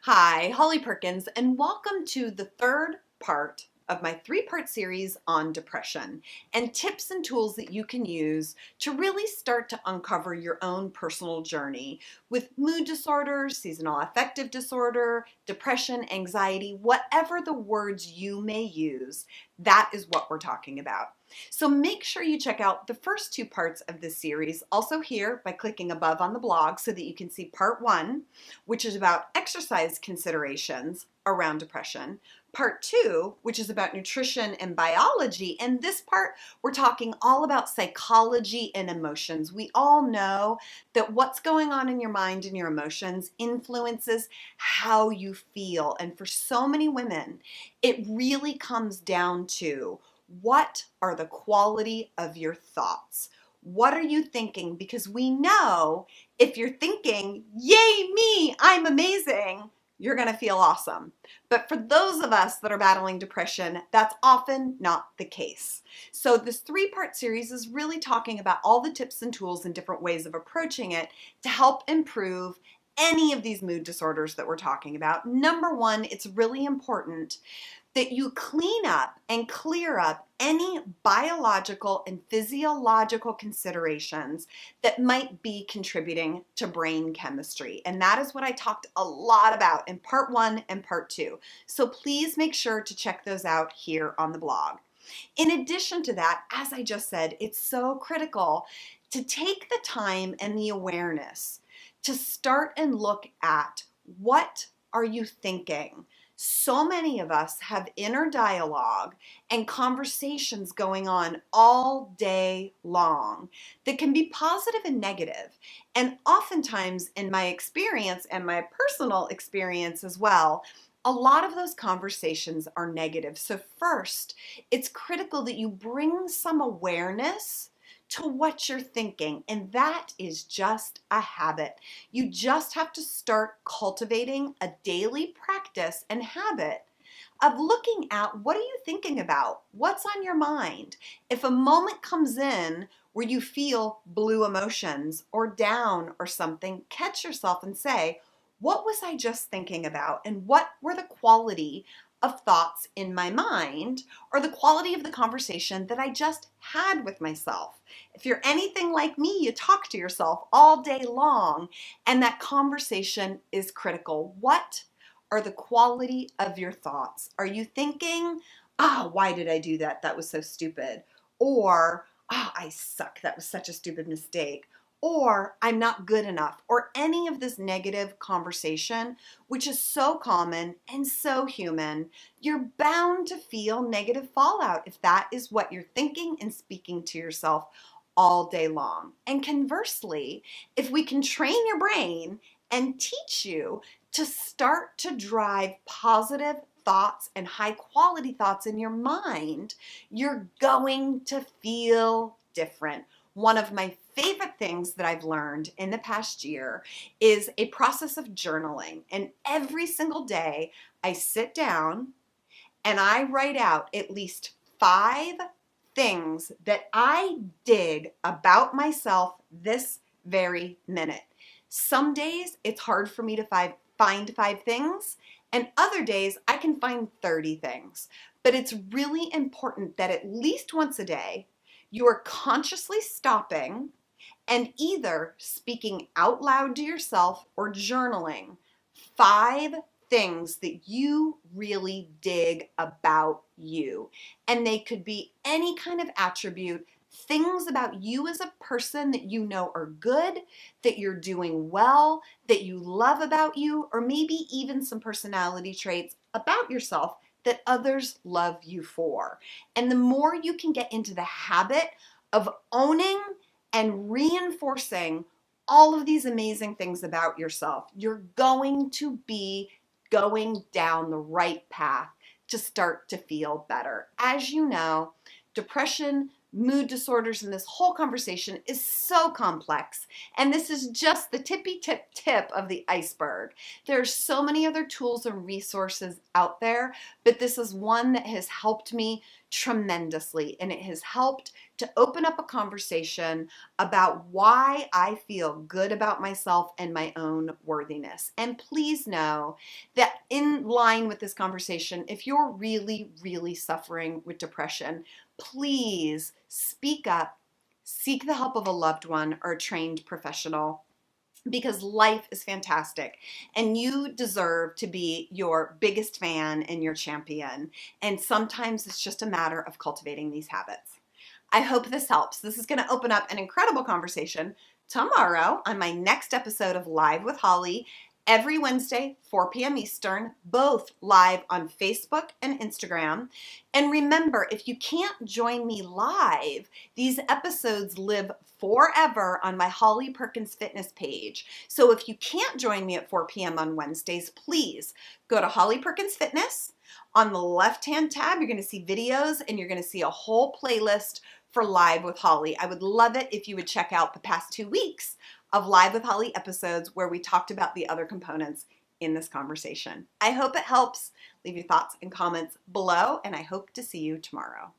Hi, Holly Perkins, and welcome to the third part of my three-part series on depression and tips and tools that you can use to really start to uncover your own personal journey with mood disorders, seasonal affective disorder, depression, anxiety, whatever the words you may use, that is what we're talking about. So make sure you check out the first two parts of this series also here by clicking above on the blog so that you can see part one, which is about exercise considerations around depression. Part two, which is about nutrition and biology. And this part, we're talking all about psychology and emotions. We all know that what's going on in your mind and your emotions influences how you feel. And for so many women, it really comes down to what are the quality of your thoughts? What are you thinking? Because we know if you're thinking, yay me, I'm amazing, you're going to feel awesome. But for those of us that are battling depression, that's often not the case. So this three-part series is really talking about all the tips and tools and different ways of approaching it to help improve any of these mood disorders that we're talking about. Number one, it's really important that you clean up and clear up any biological and physiological considerations that might be contributing to brain chemistry. And that is what I talked a lot about in part one and part two. So please make sure to check those out here on the blog. In addition to that, as I just said, it's so critical to take the time and the awareness to start and look at what are you thinking. So many of us have inner dialogue and conversations going on all day long that can be positive and negative. And oftentimes, in my experience and my personal experience as well, a lot of those conversations are negative. So first, it's critical that you bring some awareness to what you're thinking, and that is just a habit. You just have to start cultivating a daily practice and habit of looking at what are you thinking about? What's on your mind? If a moment comes in where you feel blue emotions or down or something, catch yourself and say, what was I just thinking about? And what were the quality of thoughts in my mind or the quality of the conversation that I just had with myself? If you're anything like me, you talk to yourself all day long, and that conversation is critical. What are the quality of your thoughts? Are you thinking, why did I do that? That was so stupid. Or, I suck. That was such a stupid mistake. Or, I'm not good enough. Or any of this negative conversation, which is so common and so human. You're bound to feel negative fallout if that is what you're thinking and speaking to yourself all day long. And conversely, if we can train your brain and teach you to start to drive positive thoughts and high quality thoughts in your mind, you're going to feel different. One of my favorite things that I've learned in the past year is a process of journaling. And every single day I sit down and I write out at least 5 things that I dig about myself this very minute. Some days it's hard for me to find 5 things, and other days I can find 30 things. But it's really important that at least once a day you are consciously stopping and either speaking out loud to yourself or journaling 5 things that you really dig about you. And they could be any kind of attribute, things about you as a person that you know are good, that you're doing well, that you love about you, or maybe even some personality traits about yourself that others love you for. And the more you can get into the habit of owning and reinforcing all of these amazing things about yourself, you're going to be going down the right path to start to feel better. As you know, depression mood disorders, and this whole conversation is so complex. And this is just the tippy tip of the iceberg. There's so many other tools and resources out there, but this is one that has helped me tremendously, and it has helped to open up a conversation about why I feel good about myself and my own worthiness. And please know that in line with this conversation, if you're really, really suffering with depression, please speak up, seek the help of a loved one or a trained professional, because life is fantastic and you deserve to be your biggest fan and your champion. And sometimes it's just a matter of cultivating these habits. I hope this helps. This is going to open up an incredible conversation tomorrow on my next episode of Live with Holly, every Wednesday, 4 p.m. Eastern, both live on Facebook and Instagram. And remember, if you can't join me live, these episodes live forever on my Holly Perkins Fitness page. So if you can't join me at 4 p.m. on Wednesdays, please go to Holly Perkins Fitness. On the left-hand tab, you're going to see videos and you're going to see a whole playlist for Live with Holly. I would love it if you would check out the past 2 weeks of Live with Holly episodes where we talked about the other components in this conversation. I hope it helps. Leave your thoughts and comments below, and I hope to see you tomorrow.